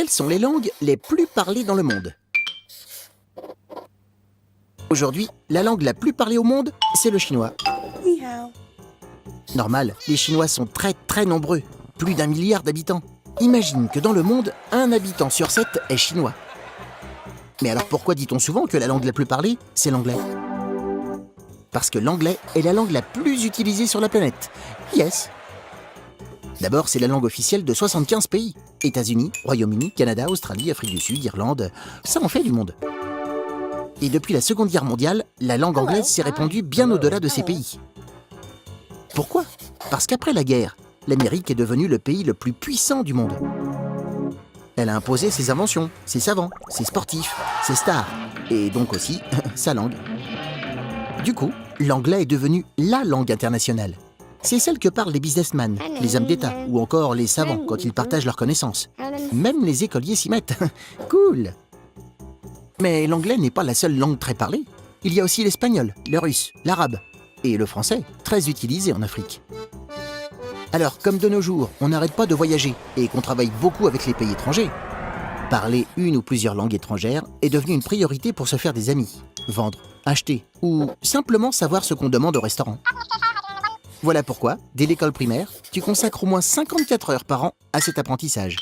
Quelles sont les langues les plus parlées dans le monde? Aujourd'hui, la langue la plus parlée au monde, c'est le chinois. Normal, les Chinois sont très nombreux, plus d'1 milliard d'habitants. Imagine que dans le monde, 1 habitant sur 7 est chinois. Mais alors pourquoi dit-on souvent que la langue la plus parlée, c'est l'anglais? Parce que l'anglais est la langue la plus utilisée sur la planète. Yes! D'abord, c'est la langue officielle de 75 pays. États-Unis, Royaume-Uni, Canada, Australie, Afrique du Sud, Irlande, ça en fait du monde. Et depuis la Seconde Guerre mondiale, la langue anglaise s'est répandue bien au-delà de ces pays. Pourquoi? Parce qu'après la guerre, l'Amérique est devenue le pays le plus puissant du monde. Elle a imposé ses inventions, ses savants, ses sportifs, ses stars, et donc aussi sa langue. Du coup, l'anglais est devenu la langue internationale. C'est celle que parlent les businessmen, les hommes d'État, ou encore les savants quand ils partagent leurs connaissances. Même les écoliers s'y mettent. Cool! Mais l'anglais n'est pas la seule langue très parlée. Il y a aussi l'espagnol, le russe, l'arabe et le français, très utilisé en Afrique. Alors, comme de nos jours, on n'arrête pas de voyager et qu'on travaille beaucoup avec les pays étrangers, parler une ou plusieurs langues étrangères est devenu une priorité pour se faire des amis, vendre, acheter ou simplement savoir ce qu'on demande au restaurant. Voilà pourquoi, dès l'école primaire, tu consacres au moins 54 heures par an à cet apprentissage.